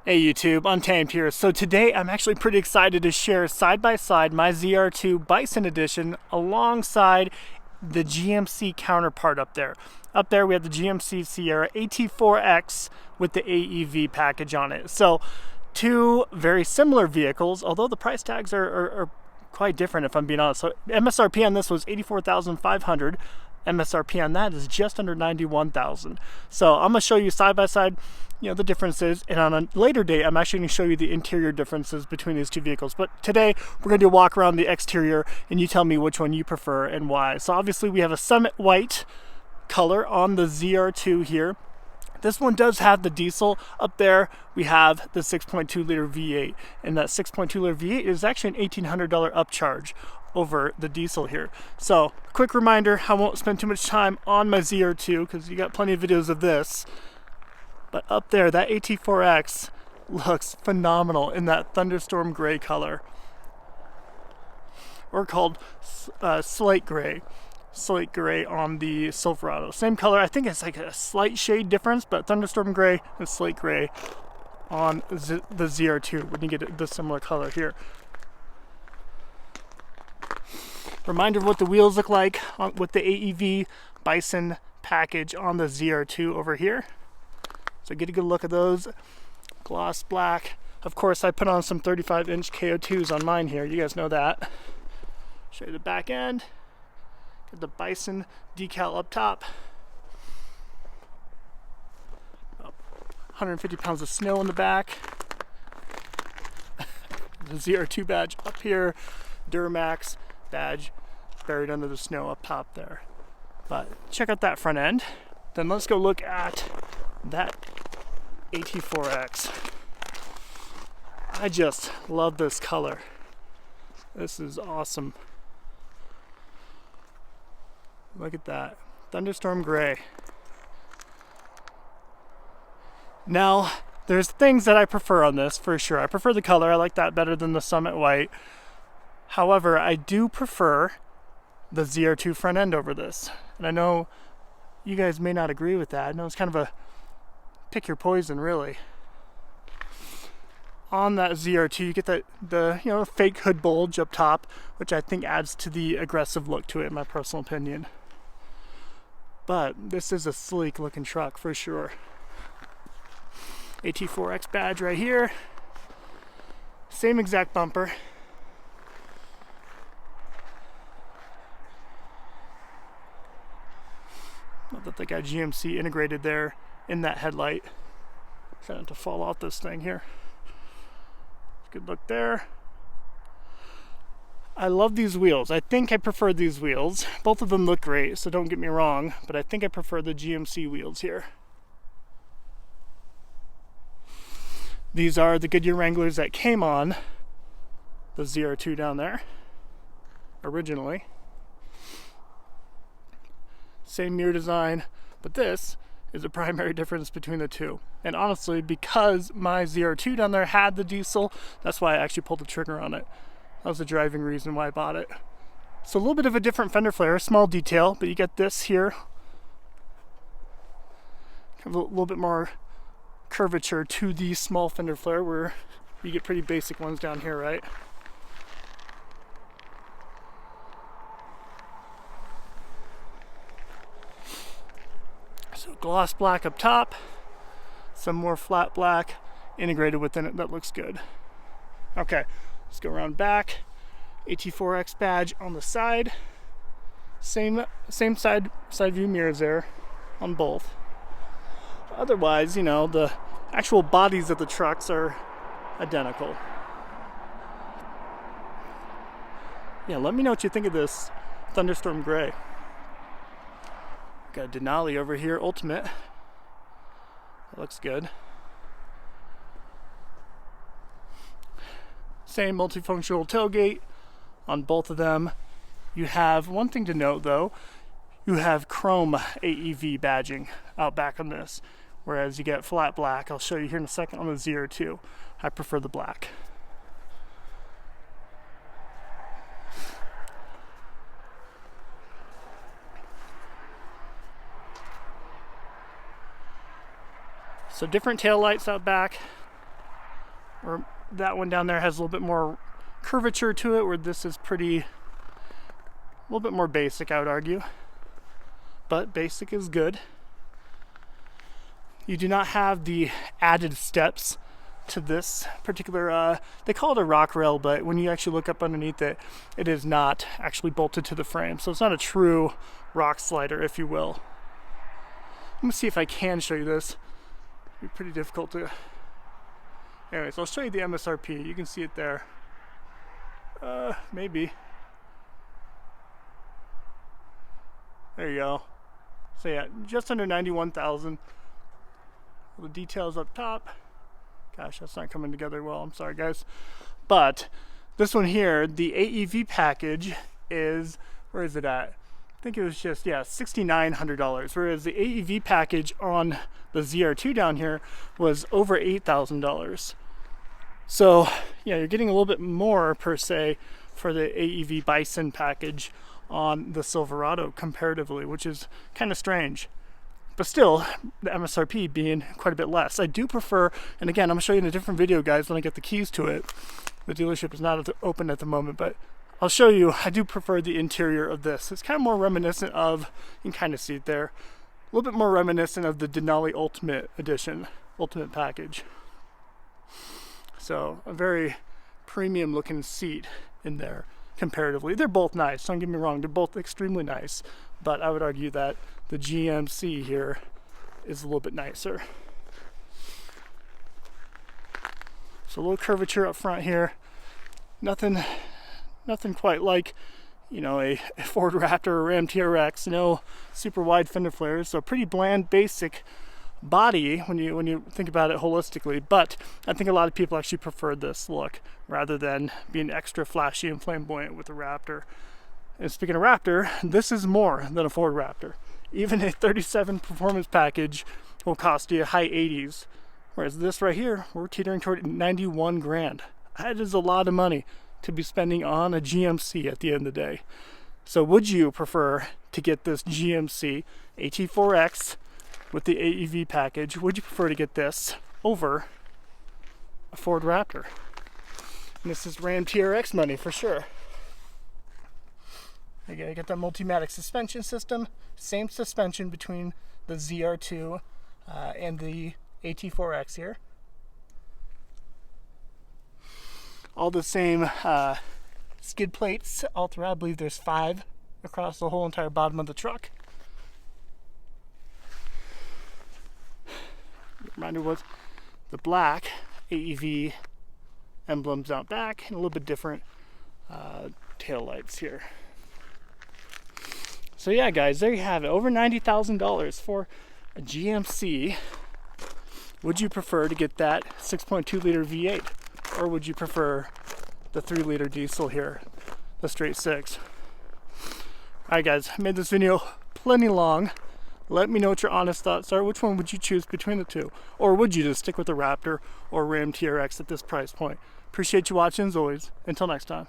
Hey YouTube, Untamed here. So today I'm actually pretty excited to share side by side my ZR2 Bison Edition alongside the GMC counterpart up there. Up there we have the GMC Sierra AT4X with the AEV package on it. So two very similar vehicles, although the price tags are quite different if I'm being honest. So MSRP on this was $84,500. MSRP on that is just under $91,000. So I'm gonna show you side by side, the differences, and on a later date I'm actually going to show you the interior differences between these two vehicles. But today we're going to do a walk around the exterior and you tell me which one you prefer and why. So obviously we have a Summit White color on the ZR2 here. This one does have the diesel. Up there we have the 6.2 liter V8, and that 6.2 liter V8 is actually an $1,800 upcharge over the diesel here. So quick reminder, I won't spend too much time on my ZR2 because you got plenty of videos of this. But up there, that AT4X looks phenomenal in that Thunderstorm Gray color. Or called Slate Grey. Slate Grey on the Silverado. Same color, I think it's like a slight shade difference, but Thunderstorm Gray and Slate Grey on the ZR2 when you get the similar color here. Reminder of what the wheels look like with the AEV Bison package on the ZR2 over here. So get a good look at those. Gloss black. Of course, I put on some 35-inch KO2s on mine here. You guys know that. Show you the back end. Got the Bison decal up top. 150 pounds of snow in the back. The ZR2 badge up here. Duramax badge buried under the snow up top there. But check out that front end. Then let's go look at that AT4X. I just love this color. This is awesome. Look at that. Thunderstorm Gray. Now, there's things that I prefer on this for sure. I prefer the color. I like that better than the Summit White. However, I do prefer the ZR2 front end over this. And I know you guys may not agree with that. I know it's kind of a pick your poison, really. On that ZR2 you get the fake hood bulge up top, which I think adds to the aggressive look to it in my personal opinion. But this is a sleek looking truck for sure. AT4X badge right here. Same exact bumper. Not that they got GMC integrated there in that headlight. Trying not to fall off this thing here. Good look there. I love these wheels. I think I prefer these wheels. Both of them look great, so don't get me wrong, but I think I prefer the GMC wheels here. These are the Goodyear Wranglers that came on the ZR2 down there originally. Same mirror design, but this is a primary difference between the two. And honestly, because my ZR2 down there had the diesel, that's why I actually pulled the trigger on it. That was the driving reason why I bought it. So a little bit of a different fender flare, small detail, but you get this here. Have a little bit more curvature to the small fender flare, where you get pretty basic ones down here, right? So gloss black up top, some more flat black integrated within it. That looks good. Okay, let's go around back. AT4X badge on the side. Same side view mirrors there on both. Otherwise, the actual bodies of the trucks are identical. Yeah, let me know what you think of this Thunderstorm Gray. Got a Denali over here, Ultimate. That looks good. Same multifunctional tailgate on both of them. You have one thing to note though, you have chrome AEV badging out back on this, whereas you get flat black. I'll show you here in a second on the ZR2. I prefer the black. So different tail lights out back. or that one down there has a little bit more curvature to it, where this is a little bit more basic, I would argue. But basic is good. You do not have the added steps to this particular, they call it a rock rail, but when you actually look up underneath it, it is not actually bolted to the frame. So it's not a true rock slider, if you will. Let me see if I can show you this. It'd be pretty difficult to... Anyways, I'll show you the MSRP. You can see it there. Maybe. There you go. So yeah, just under 91,000. The details up top. Gosh, that's not coming together well. I'm sorry, guys. But this one here, the AEV package is, where is it at? I think it was just, yeah, $6,900. Whereas the AEV package on the ZR2 down here was over $8,000. So, yeah, you're getting a little bit more per se for the AEV Bison package on the Silverado comparatively, which is kind of strange. But still, the MSRP being quite a bit less. I do prefer, and again, I'm going to show you in a different video, guys, when I get the keys to it. The dealership is not open at the moment, but I'll show you, I do prefer the interior of this. It's kind of more reminiscent of, you can kind of see it there, a little bit more reminiscent of the Denali Ultimate Edition, Ultimate Package. So, a very premium looking seat in there comparatively. They're both nice, don't get me wrong, they're both extremely nice, but I would argue that the GMC here is a little bit nicer. So a little curvature up front here. Nothing quite like, you know, a Ford Raptor or Ram TRX. No super wide fender flares. So pretty bland, basic body when you think about it holistically. But I think a lot of people actually prefer this look rather than being extra flashy and flamboyant with the Raptor. And speaking of Raptor, this is more than a Ford Raptor. Even a 37 performance package will cost you high 80s. Whereas this right here, we're teetering toward 91 grand. That is a lot of money to be spending on a GMC at the end of the day. So would you prefer to get this GMC AT4X with the AEV package? Would you prefer to get this over a Ford Raptor? And this is Ram TRX money for sure. Again, you got that Multimatic suspension system, same suspension between the ZR2 and the AT4X here. All the same skid plates all throughout. I believe there's 5 across the whole entire bottom of the truck. Reminder was the black AEV emblems out back and a little bit different tail lights here. So yeah, guys, there you have it. Over $90,000 for a GMC. Would you prefer to get that 6.2 liter V8? Or would you prefer the 3 liter diesel here, the straight 6? Alright guys, I made this video plenty long. Let me know what your honest thoughts are. Which one would you choose between the two? Or would you just stick with the Raptor or Ram TRX at this price point? Appreciate you watching as always. Until next time.